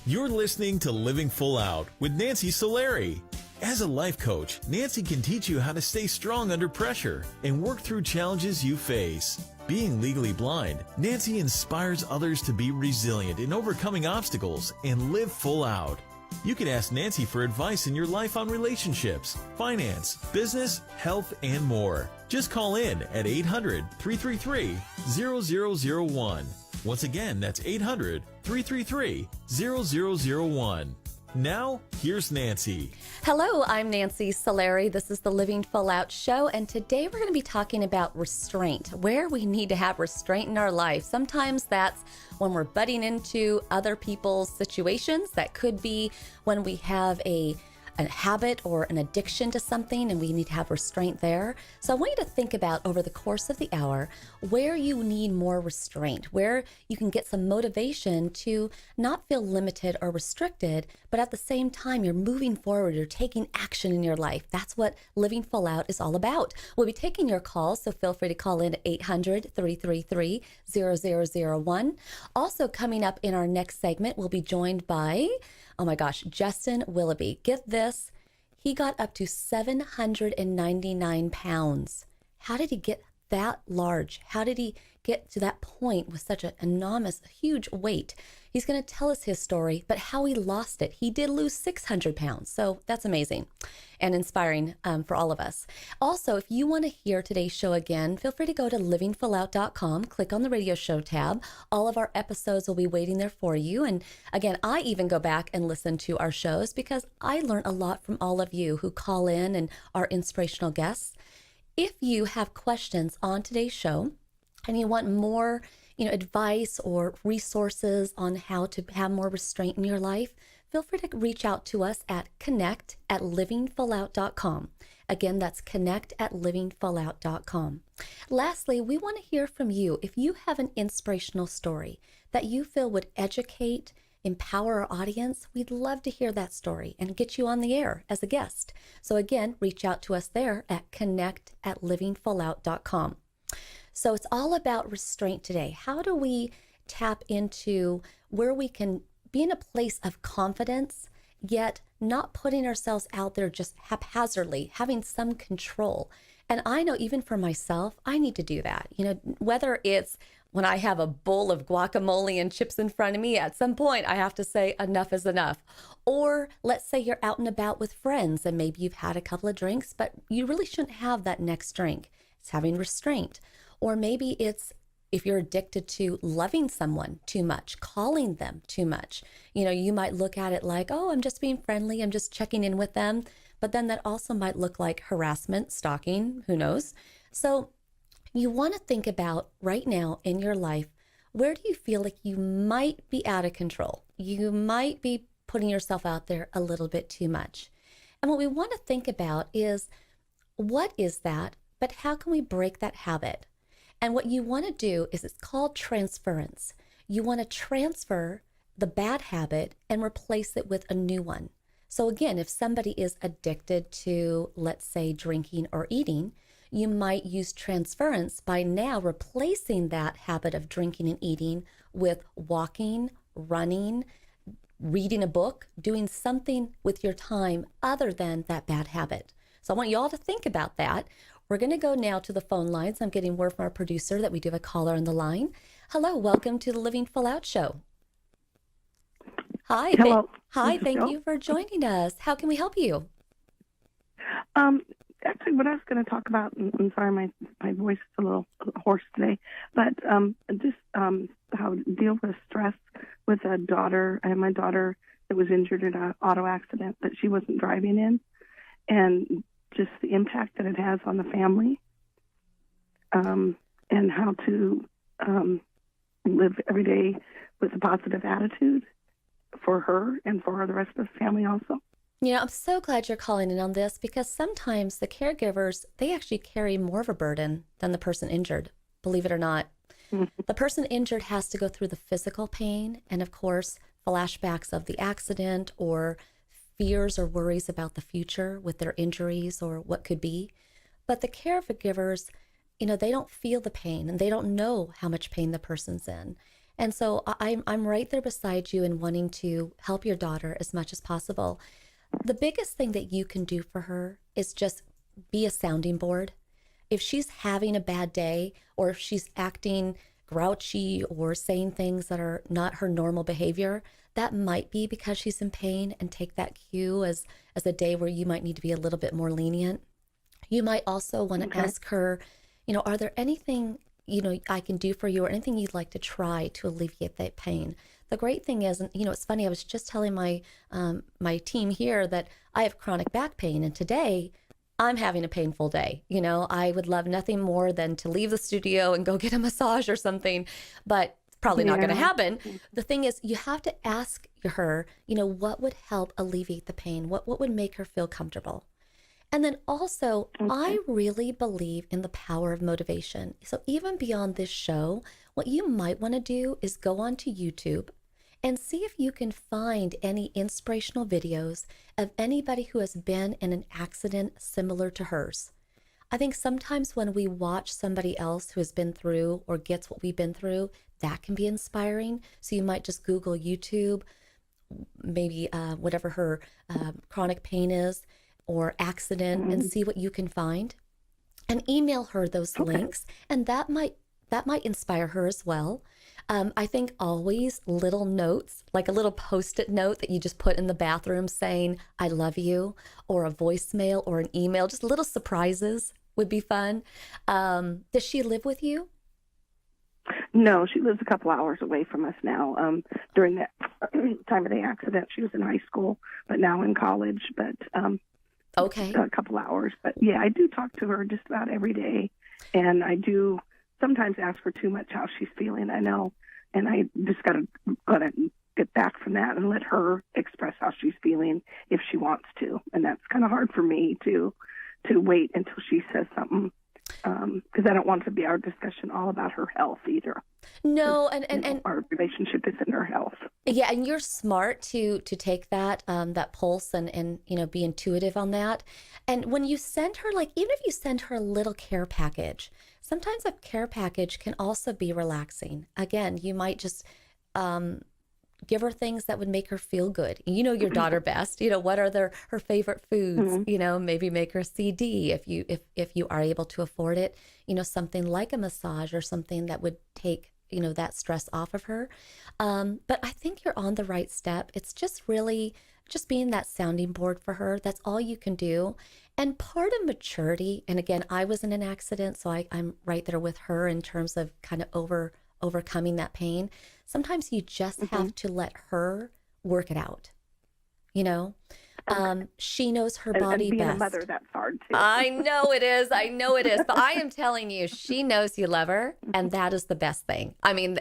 You're listening to Living Full Out with Nancy Solari. As a life coach, Nancy can teach you how to stay strong under pressure and work through challenges you face. Being legally blind, Nancy inspires others to be resilient in overcoming obstacles and live full out. You can ask Nancy for advice in your life on relationships, finance, business, health, and more. Just call in at 800-333-0001. Once again, that's 800-333-0001. Now, here's Nancy. Hello, I'm Nancy Solari. This is the Living Full Out Show, and today we're going to be talking about restraint, where we need to have restraint in our life. Sometimes that's when we're butting into other people's situations. That could be when we have a habit or an addiction to something and we need to have restraint there. So I want you to think about over the course of the hour where you need more restraint, where you can get some motivation to not feel limited or restricted, but at the same time you're moving forward, you're taking action in your life. That's what Living Full Out is all about. We'll be taking your calls, so feel free to call in at 800-333-0001. Also coming up in our next segment, we'll be joined by Justin Willoughby. Get this, he got up to 799 pounds. How did he get that large? How did he get to that point with such an enormous, huge weight? He's going to tell us his story, but how he lost it. He did lose 600 pounds, so that's amazing and inspiring for all of us. Also, if you want to hear today's show again, feel free to go to livingfullout.com, click on the radio show tab. All of our episodes will be waiting there for you. And again, I even go back and listen to our shows because I learn a lot from all of you who call in and are inspirational guests. If you have questions on today's show and you want more advice or resources on how to have more restraint in your life, feel free to reach out to us at connect@livingfullout.com. Again, that's connect@livingfullout.com. Lastly, we want to hear from you. If you have an inspirational story that you feel would educate, empower our audience, we'd love to hear that story and get you on the air as a guest. So again, reach out to us there at connect@livingfullout.com. So it's all about restraint today. How do we tap into where we can be in a place of confidence, yet not putting ourselves out there just haphazardly, having some control? And I know even for myself, I need to do that. Whether it's when I have a bowl of guacamole and chips in front of me, at some point I have to say enough is enough. Or let's say you're out and about with friends and maybe you've had a couple of drinks, but you really shouldn't have that next drink. It's having restraint. Or maybe it's if you're addicted to loving someone too much, calling them too much. You might look at it like, oh, I'm just being friendly, I'm just checking in with them. But then that also might look like harassment, stalking, who knows? So you want to think about right now in your life, where do you feel like you might be out of control? You might be putting yourself out there a little bit too much. And what we want to think about is, what is that? But how can we break that habit? And what you want to do is, it's called transference. You want to transfer the bad habit and replace it with a new one. So again, if somebody is addicted to, let's say, drinking or eating, you might use transference by now replacing that habit of drinking and eating with walking, running, reading a book, doing something with your time other than that bad habit. So I want you all to think about that. We're going to go now to the phone lines. I'm getting word from our producer that we do have a caller on the line. Hello, welcome to the Living Full Out Show. Hi. Hello. Thank you for joining us. How can we help you? Actually, what I was going to talk about, and I'm sorry, my voice is a little hoarse today, but just how to deal with stress with a daughter. I have my daughter that was injured in an auto accident that she wasn't driving in, and just the impact that it has on the family, and how to live every day with a positive attitude for her and for the rest of the family also. I'm so glad you're calling in on this, because sometimes the caregivers, they actually carry more of a burden than the person injured, believe it or not. Mm-hmm. The person injured has to go through the physical pain and, of course, flashbacks of the accident or fears or worries about the future with their injuries or what could be. But the caregivers, they don't feel the pain and they don't know how much pain the person's in. And so I'm right there beside you and wanting to help your daughter as much as possible. The biggest thing that you can do for her is just be a sounding board. If she's having a bad day, or if she's acting grouchy or saying things that are not her normal behavior, that might be because she's in pain, and take that cue as a day where you might need to be a little bit more lenient. You might also want to ask her, are there anything, I can do for you, or anything you'd like to try to alleviate that pain? The great thing is, and it's funny, I was just telling my my team here that I have chronic back pain, and today I'm having a painful day. I would love nothing more than to leave the studio and go get a massage or something, but it's probably not going to happen. The thing is, you have to ask her, what would help alleviate the pain? What would make her feel comfortable? And then also, I really believe in the power of motivation. So even beyond this show, what you might want to do is go onto YouTube and see if you can find any inspirational videos of anybody who has been in an accident similar to hers. I think sometimes when we watch somebody else who has been through or gets what we've been through, that can be inspiring. So you might just Google YouTube, maybe whatever her chronic pain is, or accident, and see what you can find, and email her those links, and that might inspire her as well. I think always little notes, like a little Post-it note that you just put in the bathroom saying, I love you, or a voicemail or an email, just little surprises would be fun. Does she live with you? No, she lives a couple hours away from us now. During that time of the accident, she was in high school, but now in college, but okay, a couple hours. But yeah, I do talk to her just about every day, and I do sometimes ask her too much how she's feeling. I know, and I just gotta get back from that and let her express how she's feeling if she wants to. And that's kind of hard for me to wait until she says something, because I don't want it to be our discussion all about her health either. No, and our relationship is in her health. Yeah, and you're smart to take that that pulse and be intuitive on that. And when you send her, like, even if you send her a little care package, sometimes a care package can also be relaxing. Again, you might just give her things that would make her feel good. You know your daughter best. What are her favorite foods? Maybe make her a CD if you are able to afford it. Something like a massage or something that would take that stress off of her. But I think you're on the right step. It's just really just being that sounding board for her. That's all you can do. And part of maturity, and again, I was in an accident, so I'm right there with her in terms of kind of overcoming that pain. Sometimes you just have to let her work it out. She knows her body and being best. a mother, that's hard too. I know it is. But I am telling you, she knows you love her, and that is the best thing. I mean,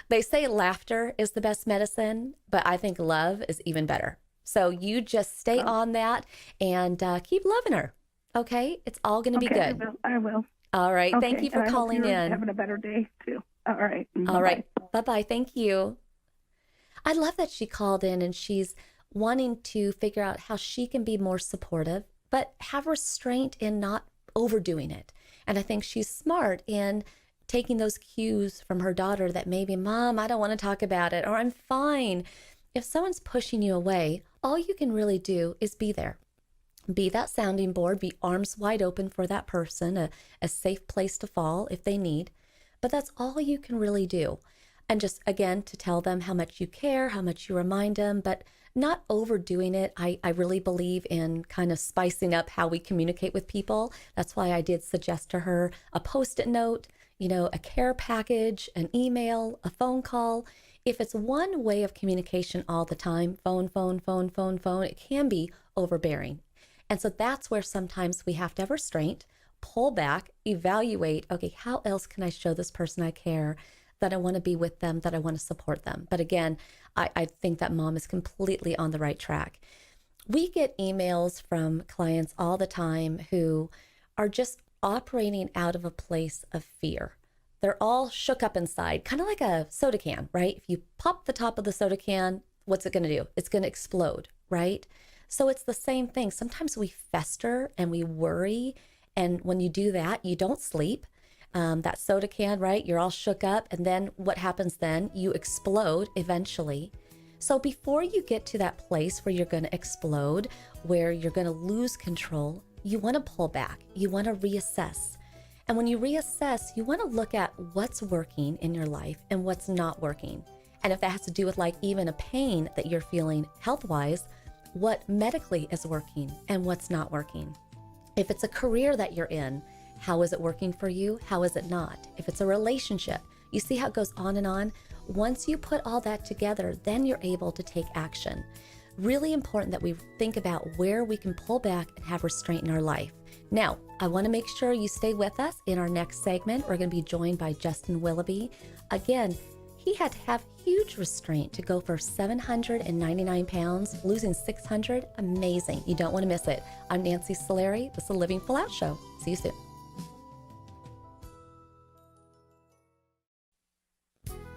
they say laughter is the best medicine, but I think love is even better. So you just stay on that and keep loving her. Okay? It's all going to be good. I will. All right. Okay. Thank you for calling in. Having a better day too. All right. All right. Bye-bye. Thank you. I love that she called in and she's wanting to figure out how she can be more supportive, but have restraint in not overdoing it. And I think she's smart in taking those cues from her daughter that maybe, Mom, I don't want to talk about it, or I'm fine. If someone's pushing you away, all you can really do is be there. Be that sounding board, be arms wide open for that person, a safe place to fall if they need. But that's all you can really do. And just, again, to tell them how much you care, how much you remind them, but not overdoing it. I really believe in kind of spicing up how we communicate with people. That's why I did suggest to her a Post-it note, a care package, an email, a phone call. If it's one way of communication all the time, phone, it can be overbearing. And so that's where sometimes we have to have restraint, pull back, evaluate, okay, how else can I show this person I care, that I want to be with them, that I want to support them? But again, I think that Mom is completely on the right track. We get emails from clients all the time who are just operating out of a place of fear. They're all shook up inside, kind of like a soda can, right? If you pop the top of the soda can, what's it going to do? It's going to explode, right? So it's the same thing. Sometimes we fester and we worry. And when you do that, you don't sleep. that soda can, right? You're all shook up. And then what happens then? You explode eventually. So before you get to that place where you're going to explode, where you're going to lose control, you want to pull back. You want to reassess. And when you reassess, you want to look at what's working in your life and what's not working. And if that has to do with like even a pain that you're feeling health-wise, what medically is working and what's not working. If it's a career that you're in, how is it working for you? How is it not? If it's a relationship, you see how it goes on and on. Once you put all that together, then you're able to take action. Really important that we think about where we can pull back and have restraint in our life. Now, I want to make sure you stay with us. In our next segment, we're going to be joined by Justin Willoughby. Again, he had to have huge restraint to go for 799 pounds, losing 600. Amazing. You don't want to miss it. I'm Nancy Solari. This is the Living Full Out Show. See you soon.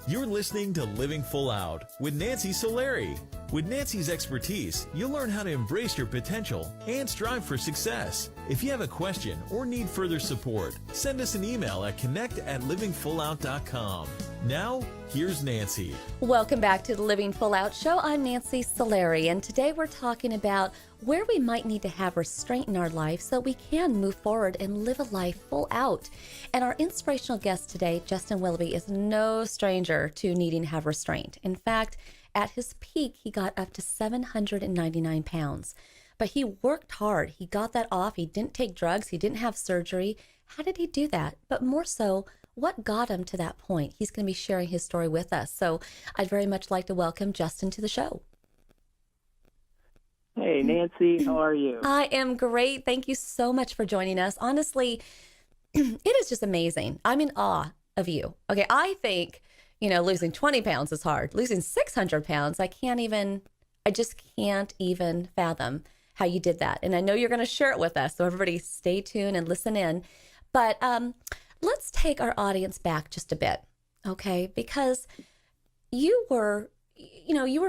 You're listening to Living Full Out with Nancy Solari. With Nancy's expertise, you'll learn how to embrace your potential and strive for success. If you have a question or need further support, send us an email at connect@livingfullout.com. Now, here's Nancy. Welcome back to the Living Full Out Show. I'm Nancy Solari, and today we're talking about where we might need to have restraint in our life so we can move forward and live a life full out. And our inspirational guest today, Justin Willoughby, is no stranger to needing to have restraint. In fact, at his peak, he got up to 799 pounds. But he worked hard. He got that off. He didn't take drugs. He didn't have surgery. How did he do that? But more so, what got him to that point? He's going to be sharing his story with us. So I'd very much like to welcome Justin to the show. Hey, Nancy, how are you? I am great. Thank you so much for joining us. Honestly, it is just amazing. I'm in awe of you. Okay, I think, losing 20 pounds is hard. Losing 600 pounds, I just can't even fathom how you did that. And I know you're going to share it with us. So everybody stay tuned and listen in. But let's take our audience back just a bit, okay? Because you were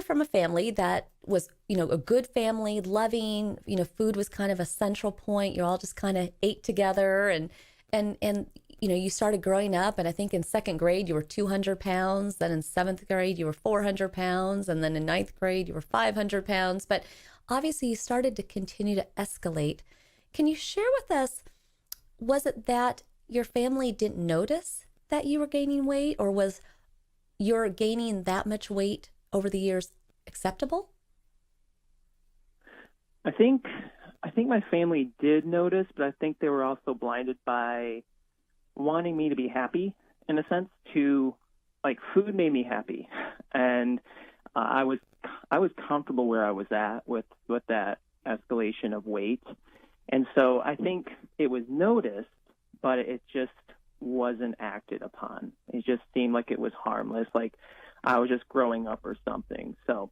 from a family that was, a good family, loving, food was kind of a central point. You all just kind of ate together and you started growing up. And I think in second grade, you were 200 pounds. Then in seventh grade, you were 400 pounds. And then in ninth grade, you were 500 pounds. But obviously you started to continue to escalate. Can you share with us, was it that your family didn't notice that you were gaining weight, or was your gaining that much weight over the years acceptable? I think my family did notice, but I think they were also blinded by wanting me to be happy, in a sense. Food made me happy, and I was comfortable where I was at with that escalation of weight, and so I think it was noticed, but it just wasn't acted upon. It just seemed like it was harmless, like I was just growing up or something. So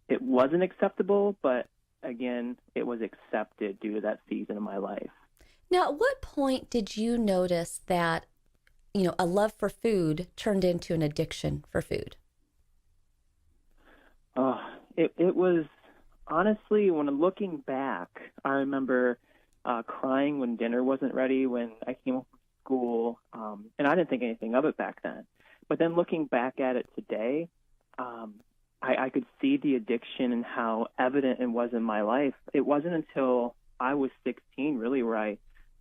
it wasn't acceptable, but again, it was accepted due to that season of my life. Now, at what point did you notice that, a love for food turned into an addiction for food? It was, honestly, when I'm looking back, I remember crying when dinner wasn't ready when I came home from school, and I didn't think anything of it back then. But then looking back at it today, I could see the addiction and how evident it was in my life. It wasn't until I was 16, really,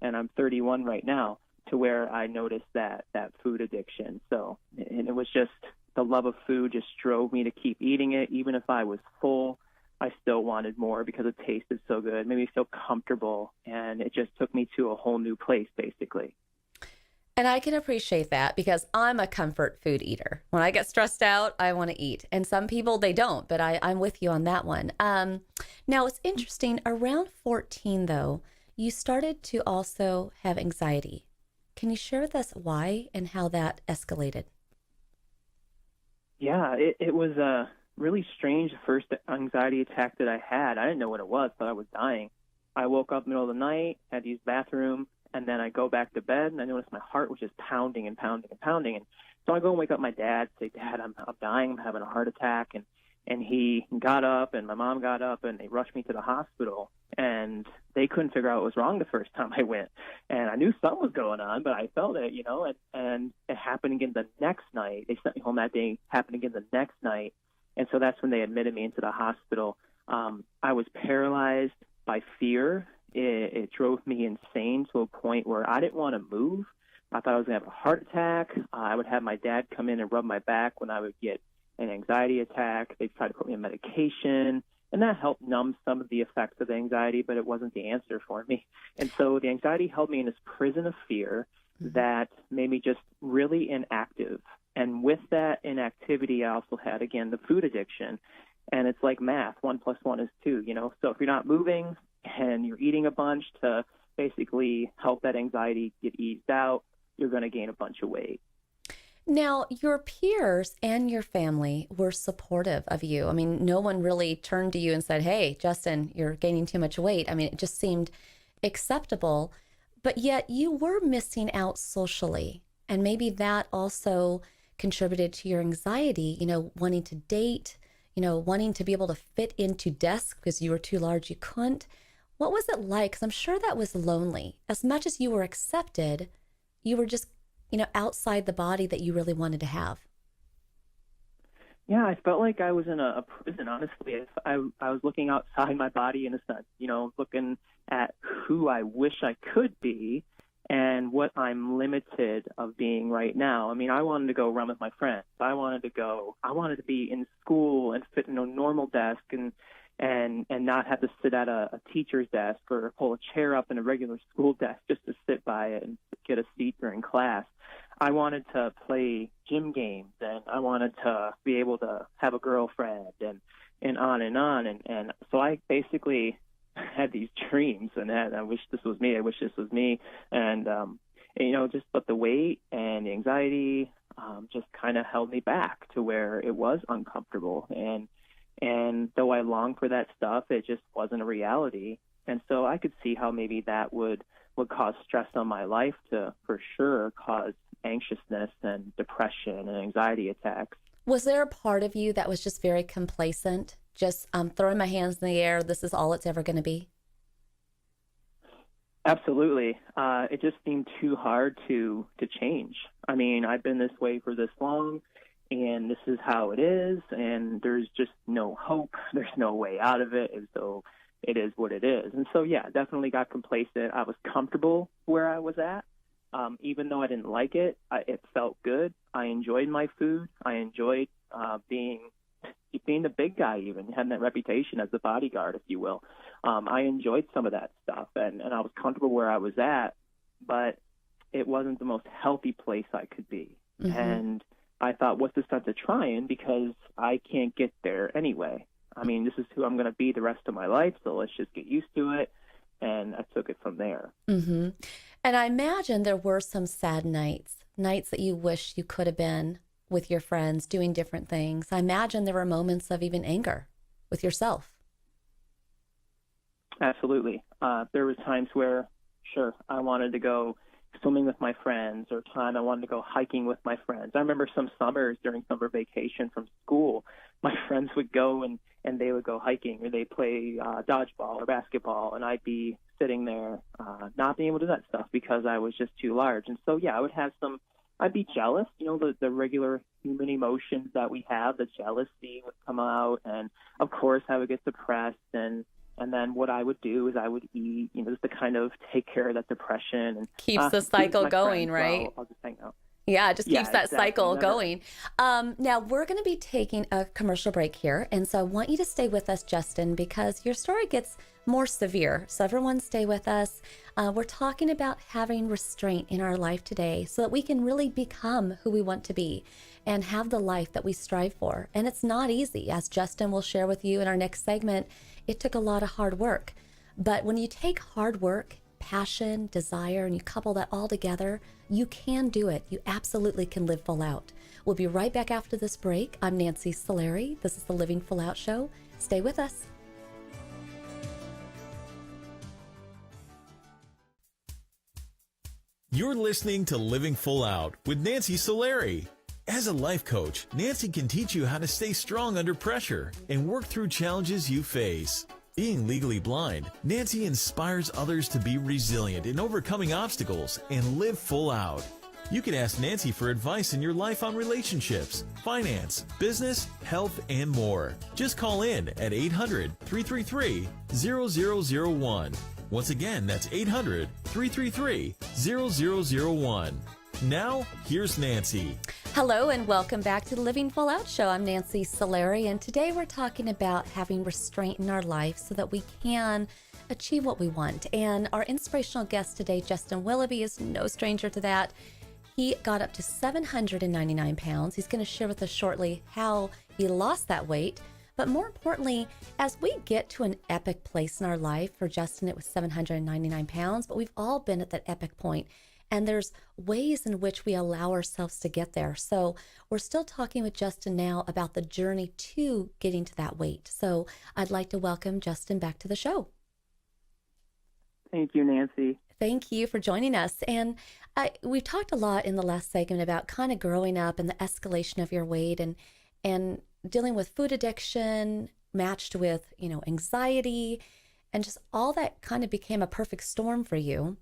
and I'm 31 right now, to where I noticed that food addiction. So, and it was just the love of food just drove me to keep eating it. Even if I was full, I still wanted more because it tasted so good, made me feel comfortable, and it just took me to a whole new place, basically. And I can appreciate that because I'm a comfort food eater. When I get stressed out, I want to eat. And some people, they don't, but I'm with you on that one. Now, it's interesting. Around 14, though, you started to also have anxiety. Can you share with us why and how that escalated? Yeah, it was really strange, the first anxiety attack that I had. I didn't know what it was, but I was dying. I woke up in the middle of the night, had to use the bathroom, and then I go back to bed, and I noticed my heart was just pounding and pounding and pounding. And so I go and wake up my dad, say, "Dad, I'm dying, I'm having a heart attack." And And he got up, and my mom got up, and they rushed me to the hospital. And they couldn't figure out what was wrong the first time I went. And I knew something was going on, but I felt it, and it happened again the next night. They sent me home that day, it happened again the next night. And so that's when they admitted me into the hospital. I was paralyzed by fear. It drove me insane to a point where I didn't want to move. I thought I was going to have a heart attack. I would have my dad come in and rub my back when I would get an anxiety attack. They'd try to put me on medication, and that helped numb some of the effects of the anxiety, but it wasn't the answer for me. And so the anxiety held me in this prison of fear that made me just really inactive. And with that inactivity, I also had, again, the food addiction. And it's like math, 1 + 1 is 2, So if you're not moving and you're eating a bunch to basically help that anxiety get eased out, you're going to gain a bunch of weight. Now, your peers and your family were supportive of you. I mean, no one really turned to you and said, hey, Justin, you're gaining too much weight. I mean, it just seemed acceptable, but yet you were missing out socially. And maybe that also contributed to your anxiety, wanting to date, wanting to be able to fit into desks because you were too large, you couldn't. What was it like? Because I'm sure that was lonely. As much as you were accepted, you were just outside the body that you really wanted to have. Yeah, I felt like I was in a prison, honestly. I was looking outside my body in a sense, looking at who I wish I could be and what I'm limited of being right now. I mean, I wanted to go run with my friends. I wanted to be in school and fit in a normal desk and not have to sit at a teacher's desk or pull a chair up in a regular school desk just to sit by it and get a seat during class. I wanted to play gym games, and I wanted to be able to have a girlfriend and on and on. And so I basically had these dreams, and I wish this was me. And, but the weight and the anxiety just kind of held me back to where it was uncomfortable. And though I longed for that stuff, it just wasn't a reality. And so I could see how maybe that would cause stress on my life to, for sure, cause anxiousness and depression and anxiety attacks. Was there a part of you that was just very complacent, just throwing my hands in the air, this is all it's ever going to be? Absolutely. It just seemed too hard to change. I mean, I've been this way for this long, and this is how it is, and there's just no hope. There's no way out of it, and so it is what it is. And so, yeah, definitely got complacent. I was comfortable where I was at. Even though I didn't like it, it felt good. I enjoyed my food. I enjoyed being the big guy, even having that reputation as the bodyguard, if you will. I enjoyed some of that stuff, and I was comfortable where I was at, but it wasn't the most healthy place I could be. Mm-hmm. And I thought, what's the sense of trying, because I can't get there anyway. I mean, this is who I'm going to be the rest of my life, so let's just get used to it. And I took it from there. Mm-hmm. And I imagine there were some sad nights that you wish you could have been with your friends doing different things. I imagine there were moments of even anger with yourself. Absolutely. There were times where, sure, I wanted to go swimming with my friends, or time I wanted to go hiking with my friends. I remember some summers during summer vacation from school, my friends would go and they would go hiking, or they'd play dodgeball or basketball, and I'd be sitting there not being able to do that stuff because I was just too large. And so, yeah, I'd be jealous, the regular human emotions that we have, the jealousy would come out, and of course I would get depressed, and then what I would do is I would eat, just to kind of take care of that depression. And keeps the cycle going, right? Well, I'll just hang out. Yeah, it just keeps that exactly. cycle going. Now, we're going to be taking a commercial break here. And so I want you to stay with us, Justin, because your story gets more severe. So everyone stay with us. We're talking about having restraint in our life today so that we can really become who we want to be and have the life that we strive for. And it's not easy. As Justin will share with you in our next segment, it took a lot of hard work. But when you take hard work, passion, desire, and you couple that all together, you can do it. You absolutely can live full out. We'll be right back after this break. I'm Nancy Solari. This is the Living Full Out Show. Stay with us. You're listening to Living Full Out with Nancy Solari. As a life coach, Nancy can teach you how to stay strong under pressure and work through challenges you face. Being legally blind, Nancy inspires others to be resilient in overcoming obstacles and live full out. You can ask Nancy for advice in your life on relationships, finance, business, health, and more. Just call in at 800-333-0001. Once again, that's 800-333-0001. Now, here's Nancy. Hello and welcome back to the Living Full Out Show. I'm Nancy Solari, and today we're talking about having restraint in our life so that we can achieve what we want. And our inspirational guest today, Justin Willoughby, is no stranger to that. He got up to 799 pounds. He's going to share with us shortly how he lost that weight. But more importantly, as we get to an epic place in our life, for Justin it was 799 pounds, but we've all been at that epic point. And there's ways in which we allow ourselves to get there. So we're still talking with Justin now about the journey to getting to that weight. So I'd like to welcome Justin back to the show. Thank you, Nancy. Thank you for joining us. And we've talked a lot in the last segment about kind of growing up and the escalation of your weight and dealing with food addiction matched with, anxiety, and just all that kind of became a perfect storm for you.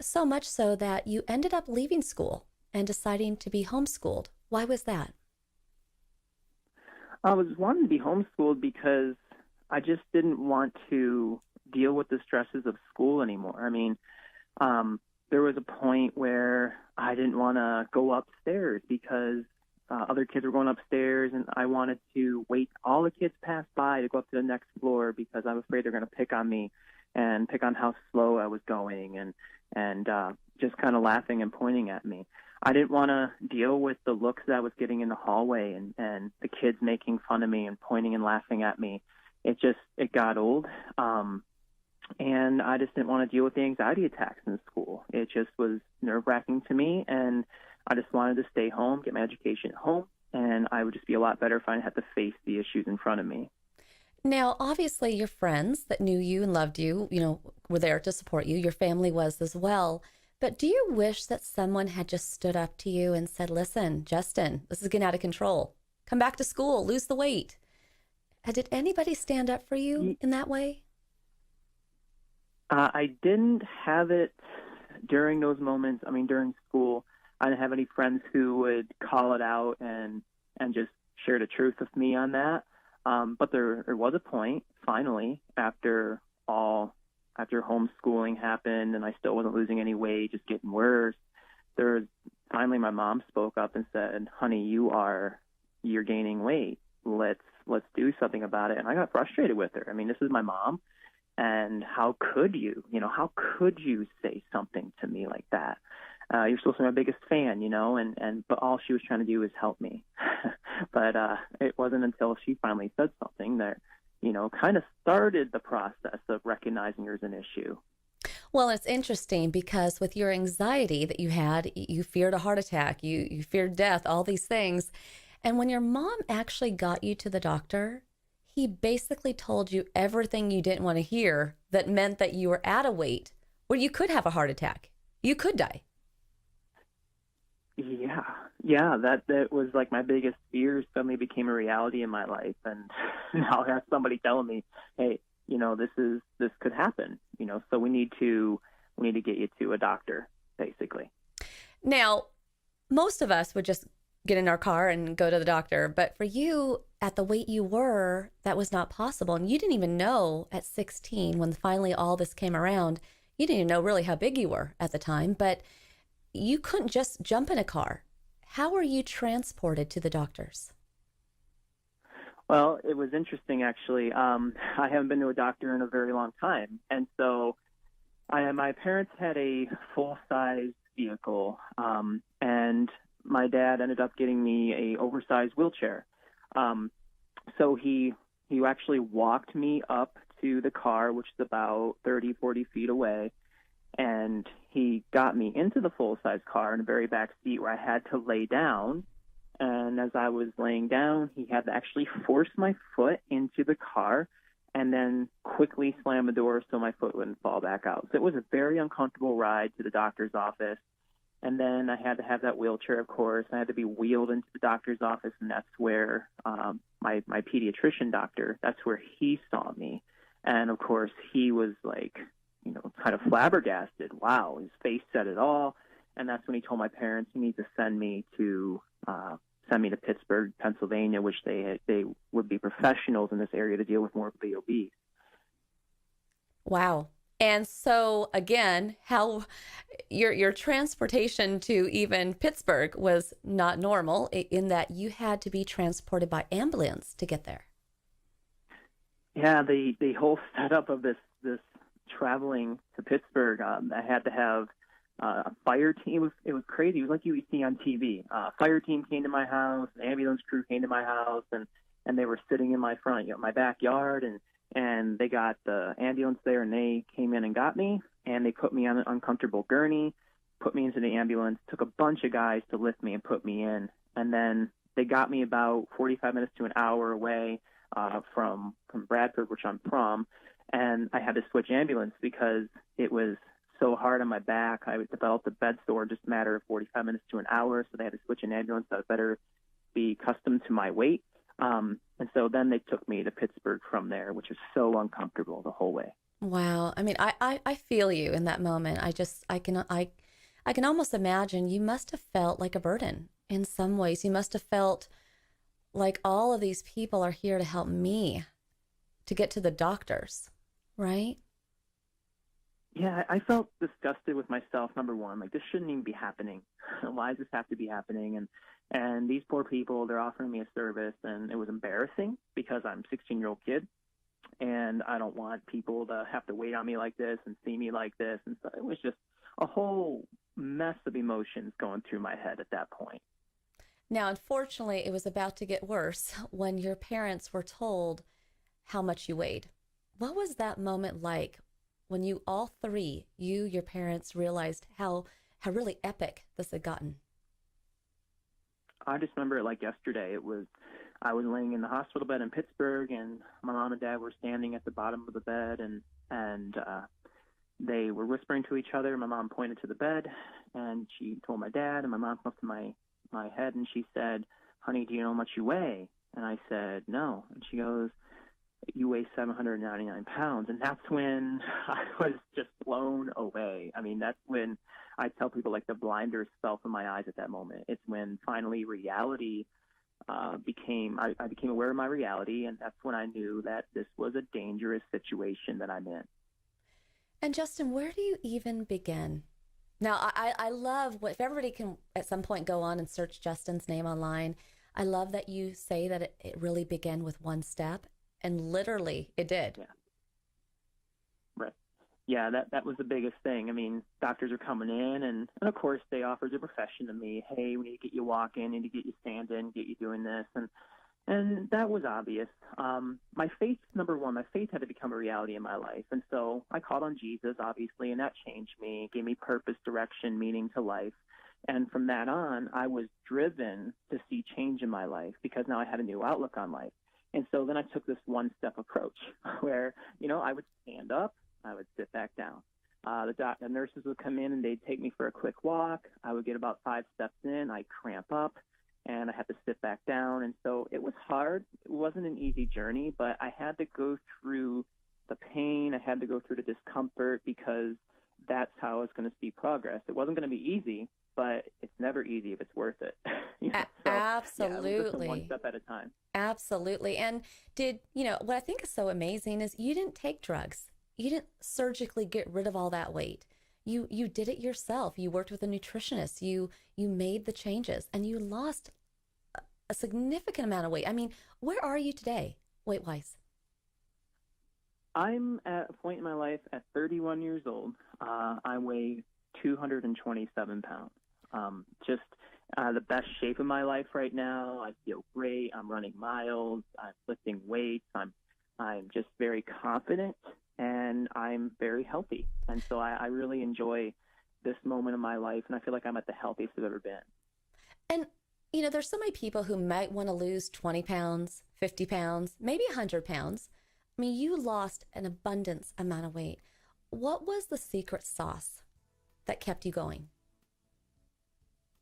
So much so that you ended up leaving school and deciding to be homeschooled. Why was that? I was wanting to be homeschooled because I just didn't want to deal with the stresses of school anymore. I mean, there was a point where I didn't want to go upstairs because other kids were going upstairs, and I wanted to wait all the kids passed by to go up to the next floor because I was afraid they're going to pick on me and pick on how slow I was going and just kind of laughing and pointing at me. I didn't want to deal with the looks that I was getting in the hallway and the kids making fun of me and pointing and laughing at me. It got old. And I just didn't want to deal with the anxiety attacks in school. It just was nerve-wracking to me, and I just wanted to stay home, get my education at home, and I would just be a lot better if I didn't have to face the issues in front of me. Now, obviously, your friends that knew you and loved you, were there to support you. Your family was as well. But do you wish that someone had just stood up to you and said, listen, Justin, this is getting out of control. Come back to school, lose the weight. Did anybody stand up for you in that way? I didn't have it during those moments. I mean, during school, I didn't have any friends who would call it out and just share the truth with me on that. But there was a point, finally, after homeschooling happened and I still wasn't losing any weight, just getting worse. Finally, my mom spoke up and said, honey, you're gaining weight. Let's do something about it. And I got frustrated with her. I mean, this is my mom. And how could you say something to me like that? You're supposed to be my biggest fan, but all she was trying to do was help me. But it wasn't until she finally said something that, kind of started the process of recognizing there's an issue. Well, it's interesting because with your anxiety that you had, you feared a heart attack, you feared death, all these things. And when your mom actually got you to the doctor, he basically told you everything you didn't want to hear that meant that you were at a weight where you could have a heart attack. You could die. Yeah, that was like my biggest fears suddenly became a reality in my life. And now I have somebody telling me, hey, this could happen, so we need to get you to a doctor, basically. Now, most of us would just get in our car and go to the doctor. But for you, at the weight you were, that was not possible. And you didn't even know at 16, when finally all this came around, you didn't even know really how big you were at the time. But you couldn't just jump in a car. How were you transported to the doctors? Well, it was interesting, actually. I haven't been to a doctor in a very long time. And so my parents had a full-size vehicle, and my dad ended up getting me a oversized wheelchair. So he actually walked me up to the car, which is about 30, 40 feet away, and he got me into the full-size car in the very back seat where I had to lay down. And as I was laying down, he had to actually force my foot into the car and then quickly slam the door so my foot wouldn't fall back out. So it was a very uncomfortable ride to the doctor's office. And then I had to have that wheelchair, of course. I had to be wheeled into the doctor's office, and that's where my pediatrician doctor, that's where he saw me. And, of course, he was like, kind of flabbergasted. Wow, his face said it all. And that's when he told my parents he needs to send me to Pittsburgh, Pennsylvania, which they would be professionals in this area to deal with morbidly obese. Wow. And so again, how your transportation to even Pittsburgh was not normal in that you had to be transported by ambulance to get there. Yeah, the whole setup of this traveling to Pittsburgh, I had to have a fire team. It was crazy. It was like you would see on TV. Fire team came to my house, an ambulance crew came to my house, and they were sitting in my front, my backyard, and they got the ambulance there, and they came in and got me, and they put me on an uncomfortable gurney, put me into the ambulance, took a bunch of guys to lift me and put me in, and then they got me about 45 minutes to an hour away from Bradford, which I'm from, and I had to switch ambulance because it was so hard on my back. I developed a bed sore just a matter of 45 minutes to an hour, so they had to switch an ambulance. I better be accustomed to my weight. And so then they took me to Pittsburgh from there, which was so uncomfortable the whole way. Wow. I mean, I feel you in that moment. I can almost imagine you must have felt like a burden in some ways. You must have felt like all of these people are here to help me to get to the doctors, right? Yeah, I felt disgusted with myself, number one. Like, this shouldn't even be happening. Why does this have to be happening? And these poor people, they're offering me a service, and it was embarrassing because I'm a 16-year-old kid, and I don't want people to have to wait on me like this and see me like this. And so it was just a whole mess of emotions going through my head at that point. Now, unfortunately, it was about to get worse when your parents were told how much you weighed. What was that moment like when you all three, your parents, realized how really epic this had gotten? I just remember it like yesterday. I was laying in the hospital bed in Pittsburgh, and my mom and dad were standing at the bottom of the bed, and they were whispering to each other. My mom pointed to the bed, and she told my dad, and my mom came up to my head, and she said, "Honey, do you know how much you weigh?" And I said, "No." And she goes, "You weigh 799 pounds. And that's when I was just blown away. I mean, that's when I tell people, like, the blinders fell from my eyes at that moment. It's when finally reality I became aware of my reality, and that's when I knew that this was a dangerous situation that I'm in. And Justin, where do you even begin? Now, I love if everybody can at some point go on and search Justin's name online. I love that you say that it really began with one step. And literally, it did. Yeah. Right. Yeah, that was the biggest thing. I mean, doctors are coming in, and of course, they offered a profession to me. Hey, we need to get you walking, need to get you standing, get you doing this. And that was obvious. My faith, number one, my faith had to become a reality in my life. And so I called on Jesus, obviously, and that changed me, gave me purpose, direction, meaning to life. And from that on, I was driven to see change in my life because now I had a new outlook on life. And so then I took this one-step approach where, I would stand up, I would sit back down. The nurses would come in and they'd take me for a quick walk. I would get about 5 steps in, I'd cramp up, and I had to sit back down. And so it was hard. It wasn't an easy journey, but I had to go through the pain. I had to go through the discomfort because that's how I was going to see progress. It wasn't going to be easy, but it's never easy if it's worth it. Absolutely. Yeah, just one step at a time. Absolutely. And what I think is so amazing is you didn't take drugs. You didn't surgically get rid of all that weight. You did it yourself. You worked with a nutritionist. You made the changes and you lost a significant amount of weight. I mean, where are you today, weight-wise? I'm at a point in my life at 31 years old. I weigh 227 pounds. Just the best shape of my life right now. I feel great. I'm running miles. I'm lifting weights. I'm just very confident, and I'm very healthy. And so I really enjoy this moment of my life, and I feel like I'm at the healthiest I've ever been. And, there's so many people who might want to lose 20 pounds, 50 pounds, maybe 100 pounds. I mean, you lost an abundance amount of weight. What was the secret sauce that kept you going?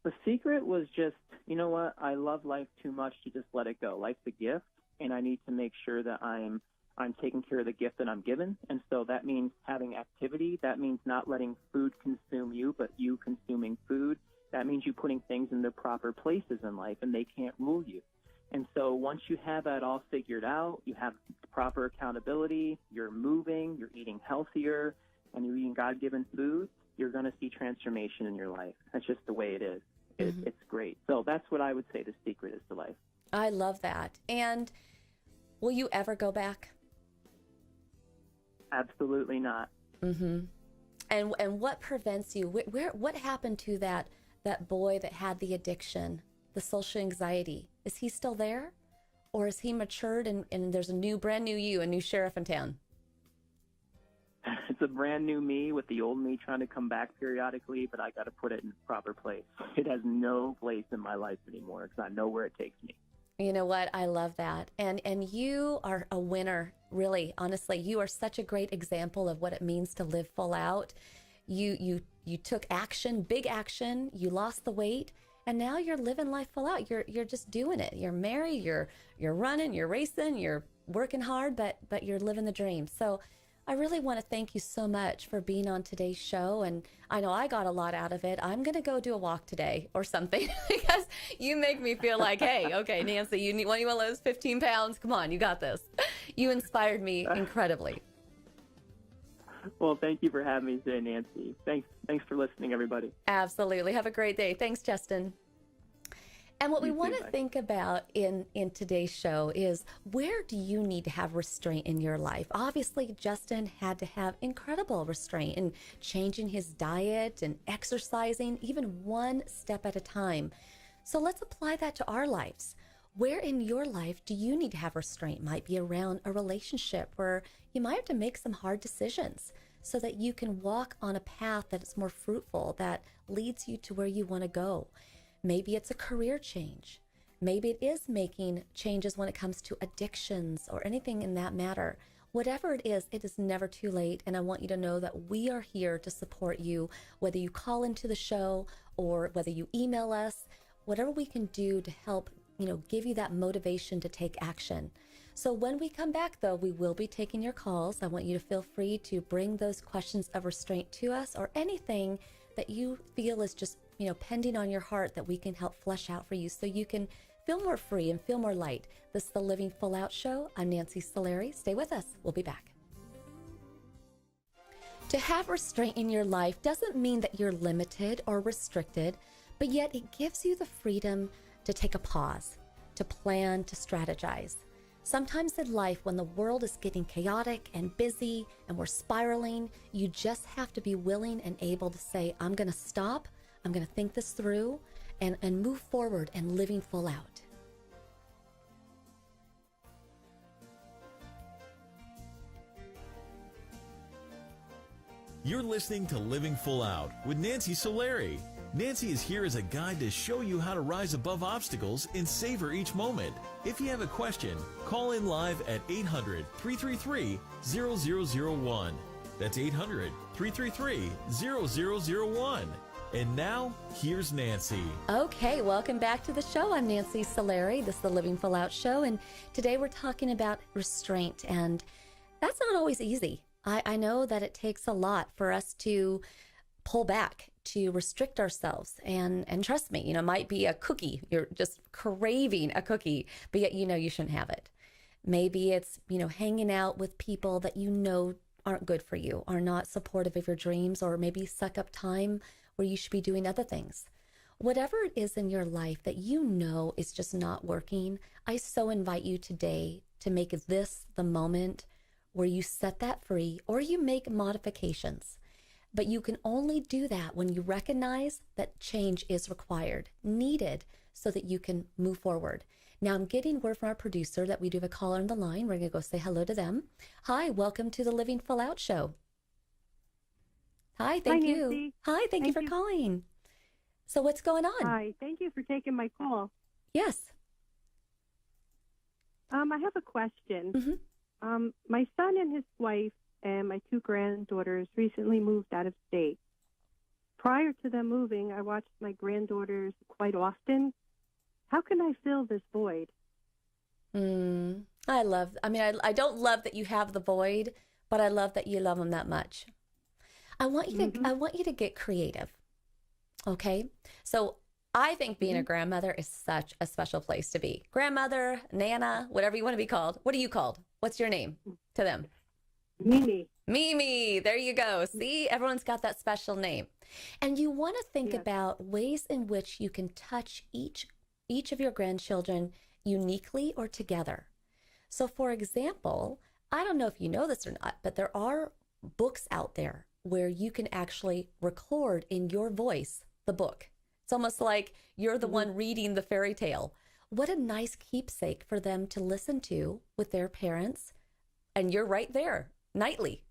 The secret was just, you know what, I love life too much to just let it go. Life's a gift, and I need to make sure that I'm taking care of the gift that I'm given. And so that means having activity. That means not letting food consume you, but you consuming food. That means you putting things in their proper places in life, and they can't rule you. And so once you have that all figured out, you have proper accountability, you're moving, you're eating healthier, and you're eating God-given food, you're going to see transformation in your life. That's just the way it is. It's great. So that's what I would say the secret is to life. I love that. And will you ever go back? Absolutely not. Mm-hmm. And what prevents you? What happened to that boy that had the addiction, the social anxiety? Is he still there? Or is he matured and there's a brand new you, a new sheriff in town? It's a brand new me with the old me trying to come back periodically, but I got to put it in its proper place. It has no place in my life anymore because I know where it takes me. You know what? I love that. And you are a winner, really. Honestly, you are such a great example of what it means to live full out. You took action, big action. You lost the weight, and now you're living life full out. You're just doing it. You're married. You're running. You're racing. You're working hard, but you're living the dream. So I really want to thank you so much for being on today's show. And I know I got a lot out of it. I'm going to go do a walk today or something because you make me feel like, hey, okay, Nancy, you want to lose 15 pounds? Come on, you got this. You inspired me incredibly. Well, thank you for having me today, Nancy. Thanks for listening, everybody. Absolutely. Have a great day. Thanks, Justin. And what we want to think about in today's show is, where do you need to have restraint in your life? Obviously, Justin had to have incredible restraint in changing his diet and exercising, even one step at a time. So let's apply that to our lives. Where in your life do you need to have restraint? Might be around a relationship where you might have to make some hard decisions so that you can walk on a path that is more fruitful, that leads you to where you want to go. Maybe it's a career change. Maybe it is making changes when it comes to addictions or anything in that matter. Whatever it is never too late. And I want you to know that we are here to support you, whether you call into the show or whether you email us, whatever we can do to help, give you that motivation to take action. So when we come back, though, we will be taking your calls. I want you to feel free to bring those questions of restraint to us, or anything that you feel is just pending on your heart that we can help flesh out for you so you can feel more free and feel more light. This is the Living Full Out Show. I'm Nancy Solari. Stay with us. We'll be back. To have restraint in your life doesn't mean that you're limited or restricted, but yet it gives you the freedom to take a pause, to plan, to strategize. Sometimes in life, when the world is getting chaotic and busy and we're spiraling, you just have to be willing and able to say, I'm going to stop. I'm going to think this through and move forward and living full out. You're listening to Living Full Out with Nancy Solari. Nancy is here as a guide to show you how to rise above obstacles and savor each moment. If you have a question, call in live at 800-333-0001. That's 800-333-0001. And now, here's Nancy. Okay, welcome back to the show. I'm Nancy Solari. This is the Living Full Out Show, and today we're talking about restraint, and that's not always easy. I know that it takes a lot for us to pull back, to restrict ourselves, and trust me, it might be a cookie. You're just craving a cookie, but yet you shouldn't have it. Maybe it's, hanging out with people that aren't good for you, are not supportive of your dreams, or maybe suck up time where you should be doing other things. Whatever it is in your life that is just not working, I so invite you today to make this the moment where you set that free, or you make modifications. But you can only do that when you recognize that change is required, needed, so that you can move forward. Now, I'm getting word from our producer that we do have a caller on the line. We're going to go say hello to them. Hi, welcome to the Living Full Out Show. Hi, thank you. Nancy. Hi, thank you for calling. So what's going on? Hi, thank you for taking my call. Yes. I have a question. Mm-hmm. My son and his wife and my two granddaughters recently moved out of state. prior to them moving, I watched my granddaughters quite often. How can I fill this void? I don't love that you have the void, but I love that you love them that much. I want you to get creative. Okay? So I think being a grandmother is such a special place to be. Grandmother, Nana, whatever you want to be called. What are you called? What's your name to them? Mimi. Mimi. There you go. See, everyone's got that special name. And you want to think about ways in which you can touch each of your grandchildren uniquely or together. So for example, I don't know if you know this or not, but there are books out there where you can actually record in your voice the book. It's almost like you're the one reading the fairy tale. What a nice keepsake for them to listen to with their parents. And you're right there nightly.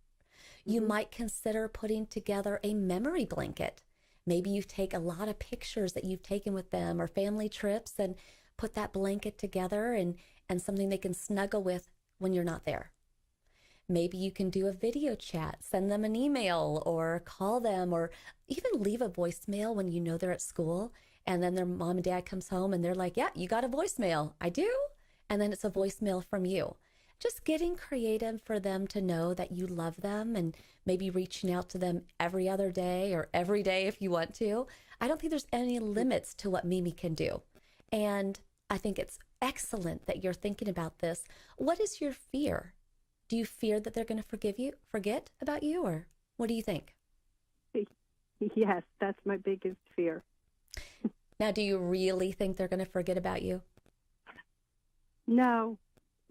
You might consider putting together a memory blanket. Maybe you take a lot of pictures that you've taken with them or family trips and put that blanket together and something they can snuggle with when you're not there. Maybe you can do a video chat, send them an email or call them or even leave a voicemail when you know they're at school. And then their mom and dad comes home and they're like, yeah, you got a voicemail. I do. And then it's a voicemail from you. Just getting creative for them to know that you love them and maybe reaching out to them every other day or every day if you want to. I don't think there's any limits to what Mimi can do. And I think it's excellent that you're thinking about this. What is your fear? Do you fear that they're going to forget about you, or what do you think? Yes, that's my biggest fear. Now, do you really think they're going to forget about you? No,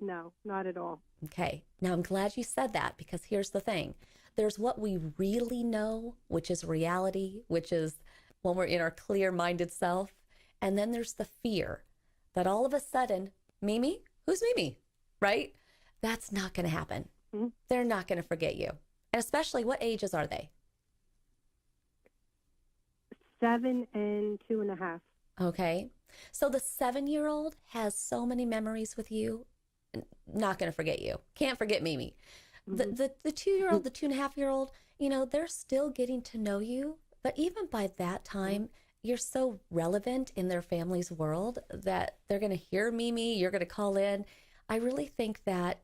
not at all. Okay. Now, I'm glad you said that, because here's the thing. There's what we really know, which is reality, which is when we're in our clear-minded self. And then there's the fear that all of a sudden, Mimi? Who's Mimi? Right? That's not going to happen. Mm-hmm. They're not going to forget you. And especially, what ages are they? 7 and 2.5. Okay. So the 7-year-old has so many memories with you, not going to forget you. Can't forget Mimi. Mm-hmm. The 2-year-old, the 2.5-year-old, they're still getting to know you. But even by that time, you're so relevant in their family's world that they're going to hear Mimi, you're going to call in. I really think that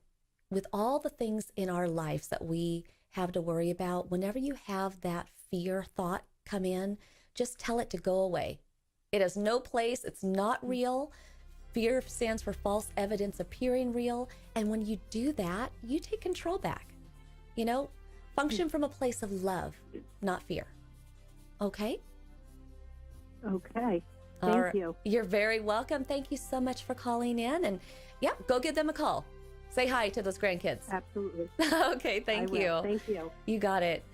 with all the things in our lives that we have to worry about, whenever you have that fear thought come in, just tell it to go away. It has no place. It's not real. Fear stands for false evidence appearing real. And when you do that, you take control back. Function from a place of love, not fear. Okay? Okay. Thank you. You're very welcome. Thank you so much for calling in. And go give them a call. Say hi to those grandkids. Absolutely. Okay, thank you. Thank you. You got it.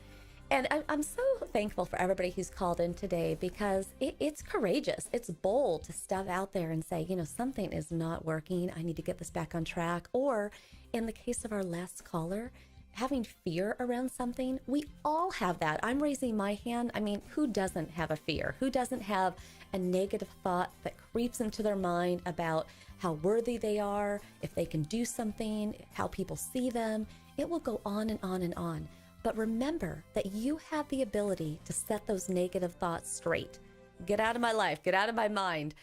And I'm so thankful for everybody who's called in today, because it's courageous. It's bold to step out there and say, something is not working. I need to get this back on track. Or in the case of our last caller, having fear around something. We all have that. I'm raising my hand. I mean, who doesn't have a fear? Who doesn't have a negative thought that creeps into their mind about how worthy they are, if they can do something, how people see them? It will go on and on and on. But remember that you have the ability to set those negative thoughts straight. Get out of my life, get out of my mind.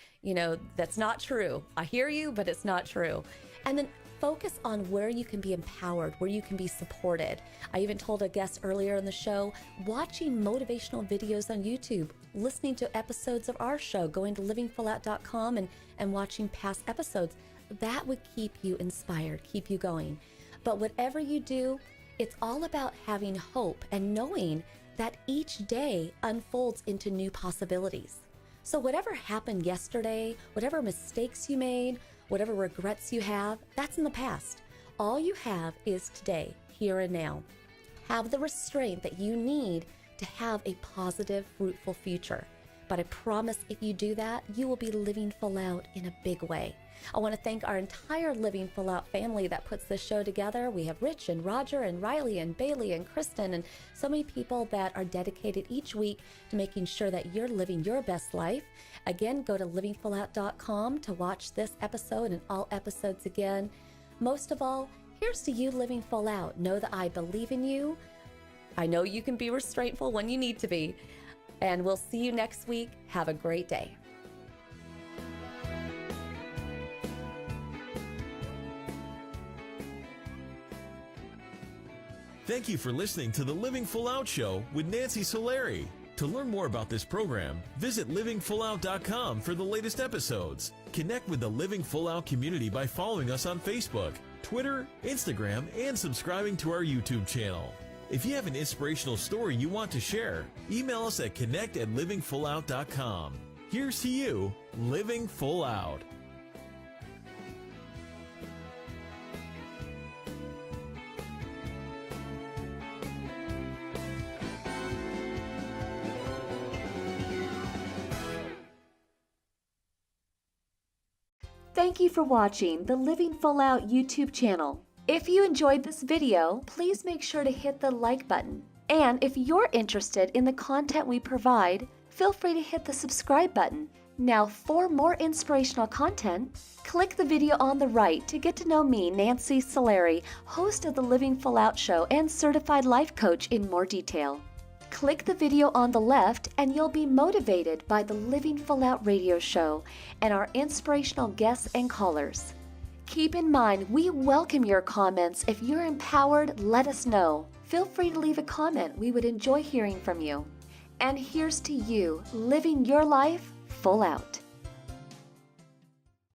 That's not true. I hear you, but it's not true. And then focus on where you can be empowered, where you can be supported. I even told a guest earlier in the show, watching motivational videos on YouTube, listening to episodes of our show, going to livingfullout.com and watching past episodes. That would keep you inspired, keep you going. But whatever you do, it's all about having hope and knowing that each day unfolds into new possibilities. So whatever happened yesterday, whatever mistakes you made, whatever regrets you have, that's in the past. All you have is today, here and now. Have the restraint that you need to have a positive, fruitful future. But I promise if you do that, you will be living full out in a big way. I want to thank our entire Living Full Out family that puts this show together. We have Rich and Roger and Riley and Bailey and Kristen and so many people that are dedicated each week to making sure that you're living your best life. Again, go to livingfullout.com to watch this episode and all episodes again. Most of all, here's to you living full out. Know that I believe in you. I know you can be restraintful when you need to be. And we'll see you next week. Have a great day. Thank you for listening to the Living Full Out Show with Nancy Solari. To learn more about this program, visit livingfullout.com for the latest episodes. Connect with the Living Full Out community by following us on Facebook, Twitter, Instagram, and subscribing to our YouTube channel. If you have an inspirational story you want to share, email us at connect@livingfullout.com. Here's to you, living full out. Thank you for watching the Living Full Out YouTube channel. If you enjoyed this video, please make sure to hit the like button. And if you're interested in the content we provide, feel free to hit the subscribe button. Now, for more inspirational content, click the video on the right to get to know me, Nancy Solari, host of the Living Full Out Show and certified life coach, in more detail. Click the video on the left and you'll be motivated by the Living Full Out radio show and our inspirational guests and callers. Keep in mind, we welcome your comments. If you're empowered, let us know. Feel free to leave a comment. We would enjoy hearing from you. And here's to you, living your life full out.